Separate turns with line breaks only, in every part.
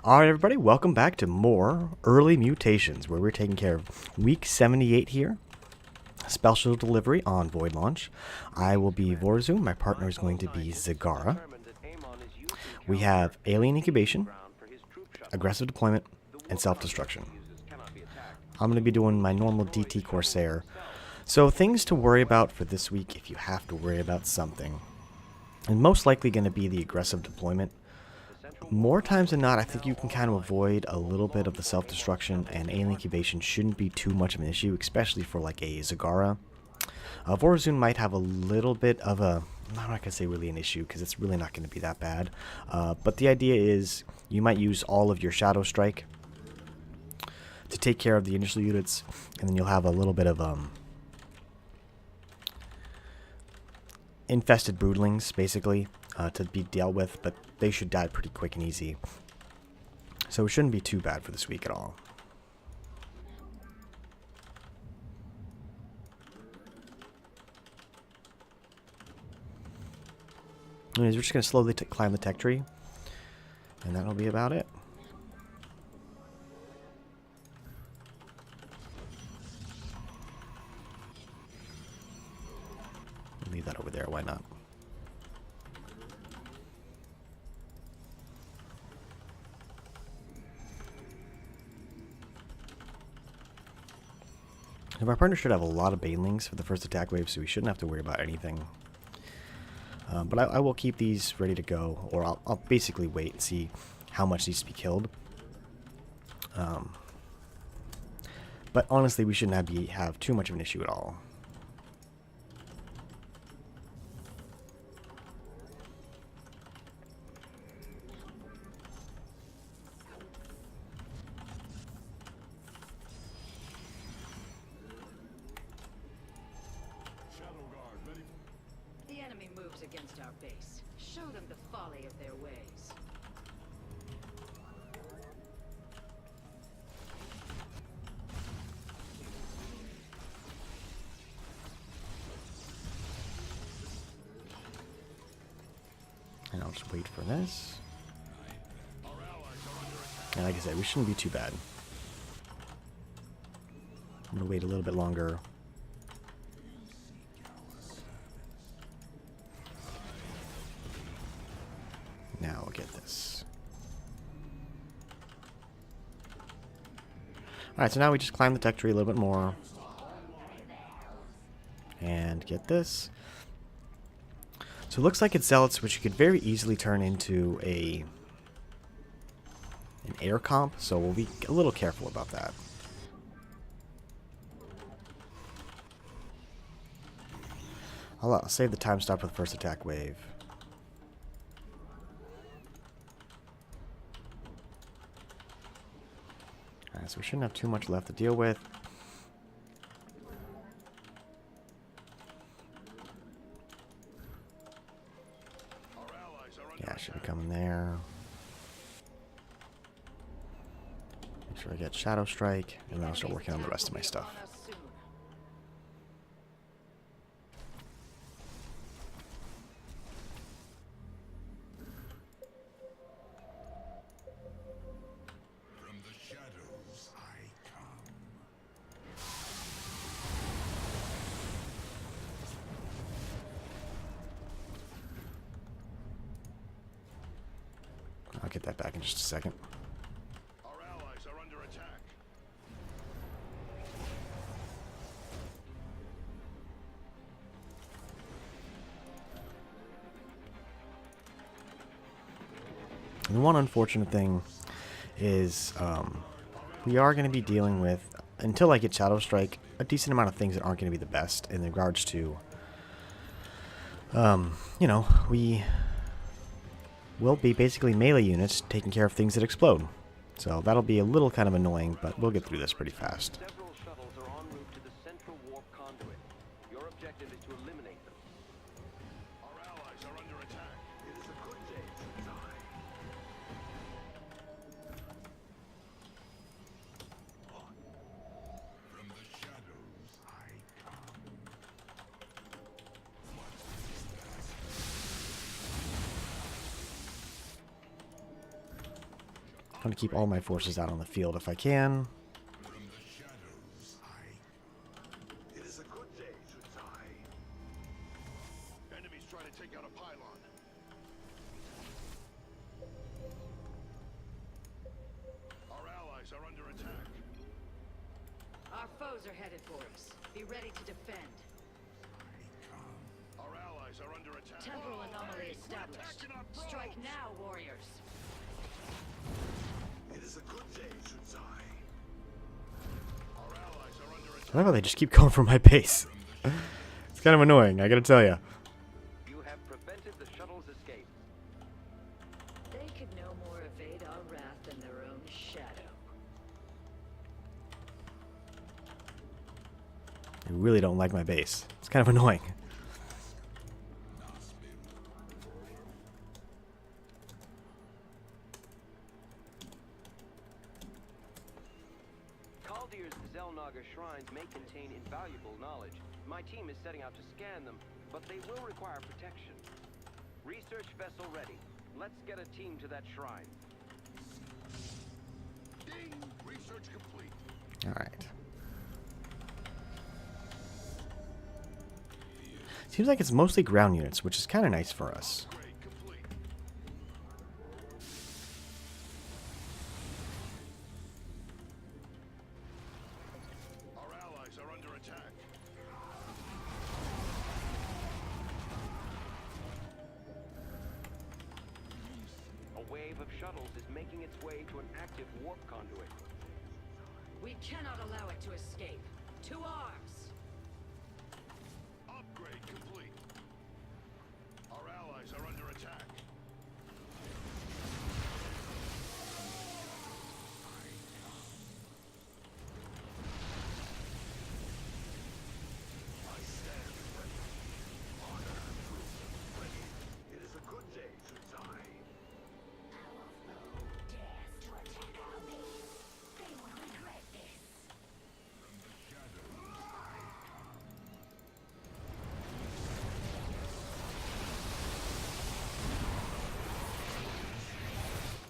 Alright everybody, welcome back to more early mutations, where we're taking care of week 78 here. Special delivery on Void Launch. I will be Vorazun, my partner is going to be Zagara. We have Alien Incubation, Aggressive Deployment, and Self-Destruction. I'm going to be doing my normal DT Corsair. So things to worry about for this week if you have to worry about something. And most likely going to be the Aggressive Deployment. More times than not, I think you can kind of avoid a little bit of the self-destruction, and alien incubation shouldn't be too much of an issue, especially for like a Zagara. Vorazun might have a little bit of a, I'm not going to say really an issue, because it's really not going to be that bad. But the idea is you might use all of your Shadow Strike to take care of the initial units, and then you'll have a little bit of infested broodlings, basically, to be dealt with, but they should die pretty quick and easy. So it shouldn't be too bad for this week at all. Anyways, we're just going to slowly climb the tech tree, and that'll be about it. Leave that over there, why not? Our partner should have a lot of banelings for the first attack wave, so we shouldn't have to worry about anything. But I will keep these ready to go, or I'll basically wait and see how much needs to be killed. But honestly, we shouldn't have too much of an issue at all.
Against our base. Show them the folly of their ways.
And I'll just wait for this. And like I said, we shouldn't be too bad. I'm going to wait a little bit longer. Now we'll get this. Alright, so now we just climb the tech tree a little bit more. And get this. So it looks like it's zealots, which you could very easily turn into an air comp, so we'll be a little careful about that. I'll save the time stop for the first attack wave. So we shouldn't have too much left to deal with. Yeah, should be coming there. Make sure I get Shadow Strike, and then I'll start working on the rest of my stuff. I'll get that back in just a second.
Our allies are under attack.
And the one unfortunate thing is we are going to be dealing with, until I get Shadow Strike, a decent amount of things that aren't going to be the best in regards to, you know, we will be basically melee units taking care of things that explode. So that'll be a little kind of annoying, but we'll get through this pretty fast.
Several shuttles are en route to the central warp conduit. Your objective is to eliminate them.
Our allies are under attack. It is a good day to die. From the shadows I come. What is that?
I'm going to keep all my forces out on the field if I can.
It is a good day to die. Enemies trying to take out a pylon. Our allies are under attack.
Our foes are headed for us. Be ready to defend.
Our allies are under attack.
Temporal anomaly established. Strike now, warriors.
It is a good day to die. Our allies are under attack.
I love how they just keep going for my base. It's kind of annoying, I gotta tell you.
You have prevented the shuttle's escape.
They could no more evade our wrath than their own shadow.
I really don't like my base. It's kind of annoying.
Kaldir's Zelnaga shrines may contain invaluable knowledge. My team is setting out to scan them, but they will require protection. Research vessel ready. Let's get a team to that shrine.
Ding! Research complete.
Alright. Seems like it's mostly ground units, which is kind of nice for us.
Upgrade complete. Our allies are under attack.
A wave of shuttles is making its way to an active warp conduit.
We cannot allow it to escape. To arms!
Upgrade complete. Our allies are under attack. I stand ready. Honor and truth ready. It is a good day to die.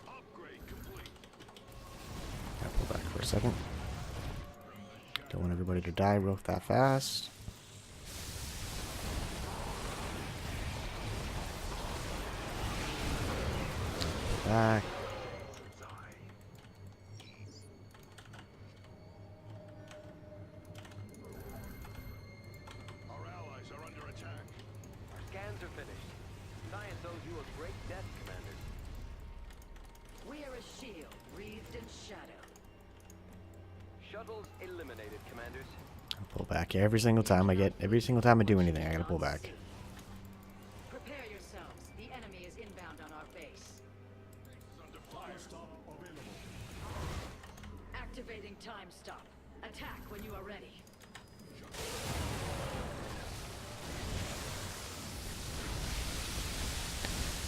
Upgrade complete.
Gotta pull back for a second. Don't want everybody to die real that fast. Back.
Our allies are under attack.
Our scans are finished. Science owes you a great debt, Commander.
We are a shield, wreathed in shadow.
Shuttles eliminated, Commanders.
I'll pull back every single time I do anything, I gotta pull back.
Prepare yourselves. The enemy is inbound on our base.
Under fire.
Activating time stop. Attack when you are ready.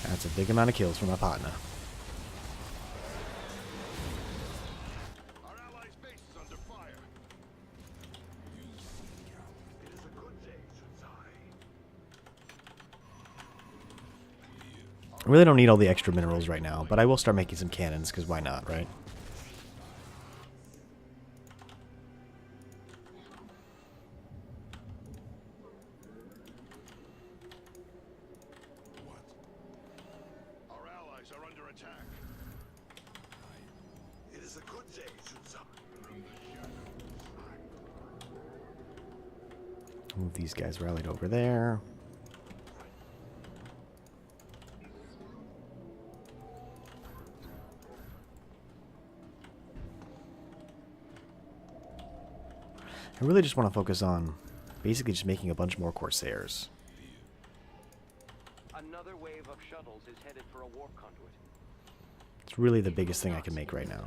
That's a big amount of kills for my partner.
Our allies' base is under fire. It is a good day to die.
I really don't need all the extra minerals right now, but I will start making some cannons, because why not, right?
Our allies are under attack. It is a good day to die.
Move these guys rallied over there. I really just want to focus on basically just making a bunch more Corsairs.
Another wave of shuttles is headed for a warp conduit.
It's really the biggest thing I can make right now.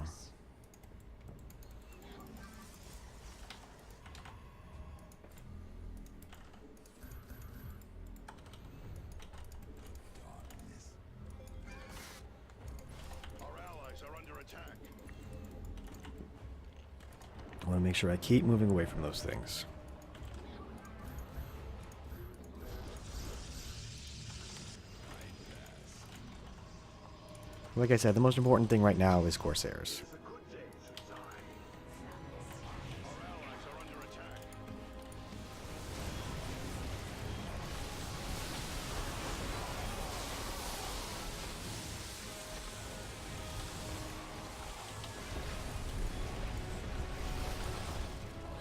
Our allies are under attack.
I want to make sure I keep moving away from those things. Like I said, the most important thing right now is Corsairs.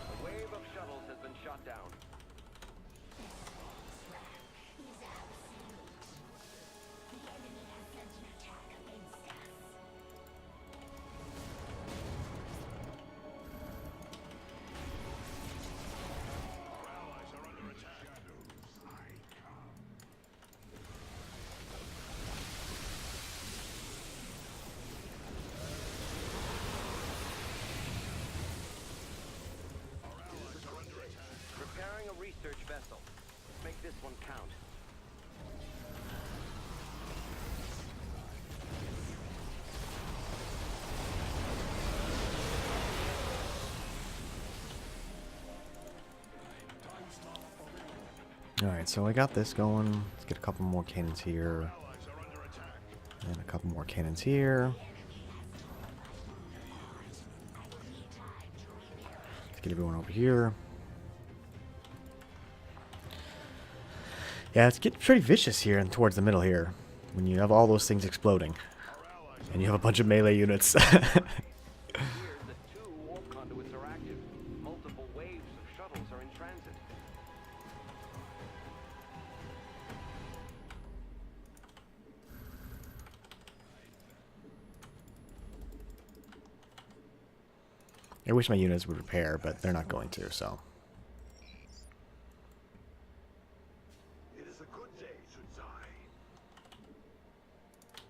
A wave of shuttles has been shot down. Preparing a research vessel. Let's make this one count.
Alright, so I got this going. Let's get a couple more cannons here. And a couple more cannons here. Let's get everyone over here. Yeah, it's getting pretty vicious here and towards the middle here. When you have all those things exploding. And you have a bunch of melee units.
It appears that 2 warp conduits are active. Multiple waves of shuttles are in transit.
I wish my units would repair, but they're not going to, so.
It is a good day, Sudzai.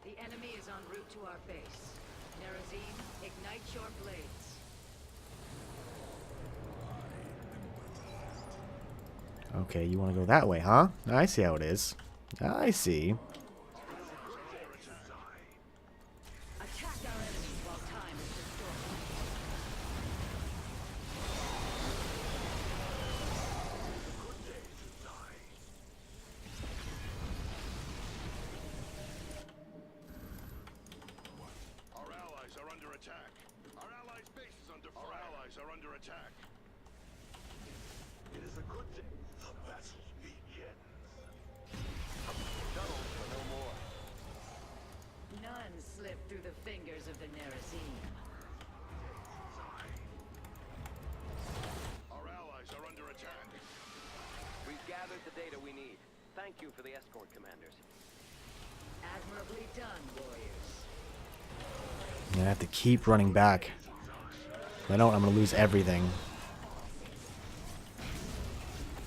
The enemy is en route to our base. Nerazim, ignite your blades.
Okay, you want to go that way, huh? I see how it is. I see.
Attack our enemies while time is distorted.
Our allies are under attack. Our allies' base is under fire. Our allies are under attack. It is a good day. The battle begins.
Shuttles are no more.
None slip through the fingers of the Nerazim.
Our allies are under attack.
We've gathered the data we need. Thank you for the escort, commanders.
Admirably done, warriors.
I have to keep running back. If I don't, I'm going to lose everything.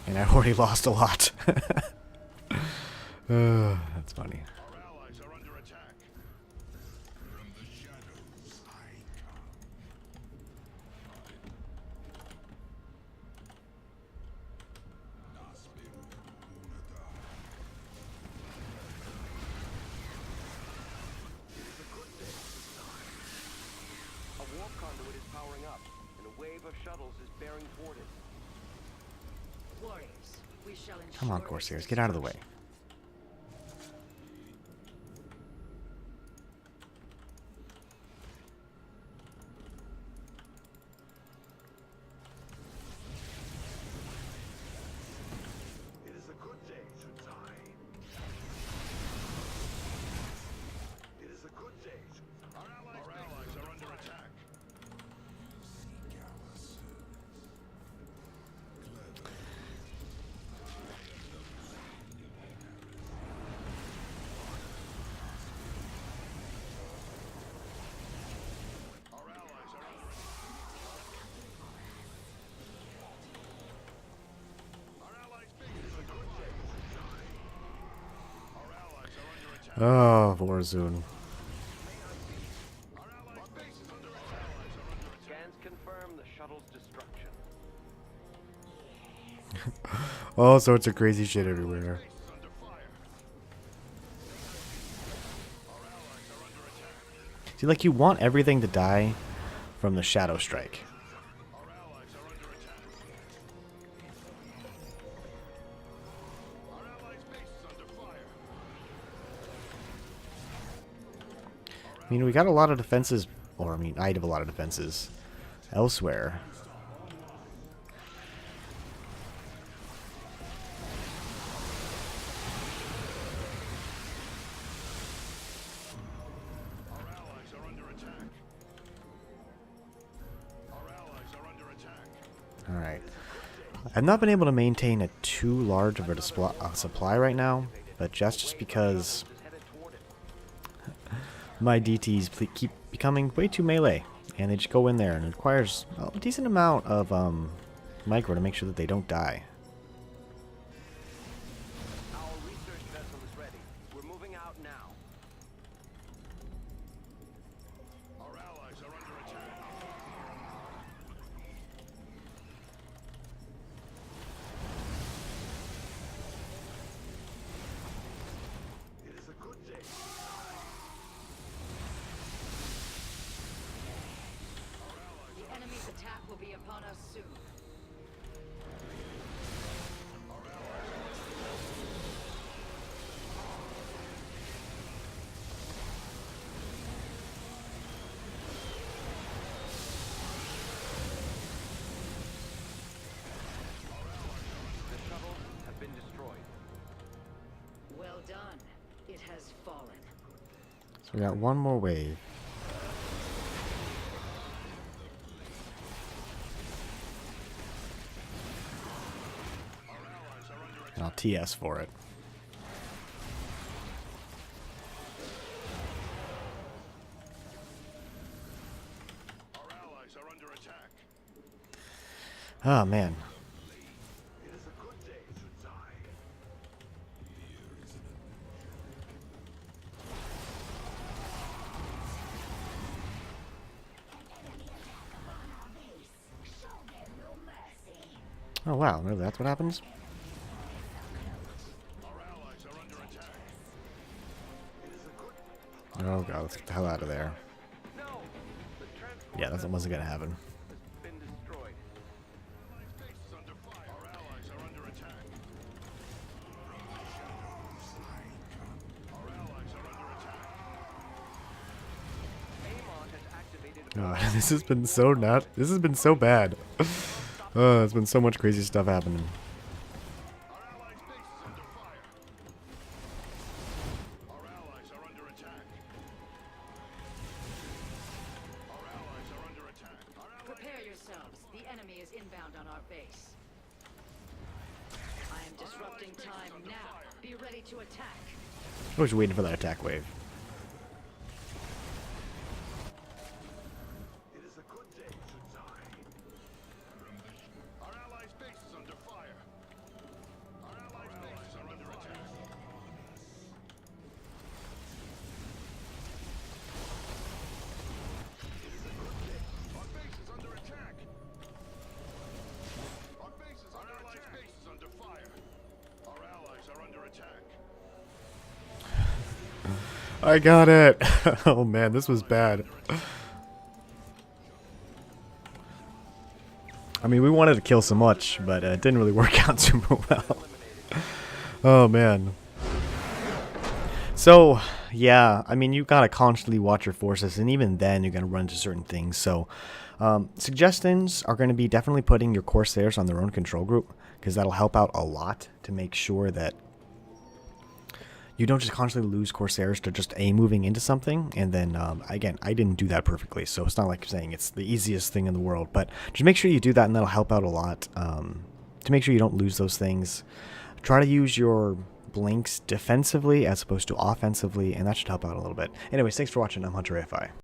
And I already lost a lot. That's funny.
Our allies are under attack. From the shadows I come.
A warp conduit is powering up, and a wave of shuttles is bearing toward it.
Warriors, we shall ensure
Come on,
its
Corsairs, get out of the way.
destruction.
It is a good day, Sudzai. It is a good day. Our allies are under attack. Our allies are under attack. Our allies' base is under fire. Our allies are under attack.
Oh, Vorazun.
Our allies' base is under attack.
Scans confirm the shuttle's destruction.
All sorts of crazy shit everywhere.
Base is under fire. Our allies are under attack.
See, like, you want everything to die from the Shadow Strike.
Our allies are under attack. Our allies' base is under fire. Our
mean, we got a lot of defenses, or I mean, I have a lot of defenses elsewhere.
Our allies are under attack. Our allies are under attack.
Alright. I've not been able to maintain a too large of a supply right now, but just because my DTs keep becoming way too melee, and they just go in there, and it requires a decent amount of micro to make sure that they don't die.
Our research vessel is ready. We're moving out now.
Our allies are under attack. It is a good day.
The enemy's attack will be upon us soon.
The shuttles have been destroyed.
Well done. It has fallen.
So we got one more wave. And I'll TS for it.
Our allies are under attack.
Oh man.
It is a good day to die.
Oh wow, really that's what happens?
Our allies are under attack. It is a good.
Oh god, let's get the hell out of there.
No! The transport
Yeah, that wasn't gonna happen.
has been destroyed.
Allies' base is under fire. Our allies are under attack. Our allies are under attack.
Amon has activated
Oh, this has been so this has been so bad. Oh, there's been so much crazy stuff happening.
Our allies' base is under fire. Our allies are under attack. Our allies are under attack. Our allies.
Prepare yourselves. The enemy is inbound on our base. I am disrupting time now. Be ready to attack.
I was waiting for that attack wave.
It is a good day to die. Our allies' base is under fire. Our allies' bases are under attack. It is a good day. Our base is under attack. Our base is under attack. Our allies' base is under fire. Our allies are under attack.
I got it! Oh man, this was bad. I mean, we wanted to kill so much, but it didn't really work out super well. Oh man. So, yeah, I mean, you gotta constantly watch your forces, and even then, you're gonna run into certain things. So, suggestions are gonna be definitely putting your Corsairs on their own control group, because that'll help out a lot to make sure that you don't just constantly lose Corsairs to just A moving into something, and then, again, I didn't do that perfectly, so it's not like saying it's the easiest thing in the world, but just make sure you do that, and that'll help out a lot, to make sure you don't lose those things. Try to use your blinks defensively as opposed to offensively, and that should help out a little bit. Anyways, thanks for watching. I'm Hunter AFI.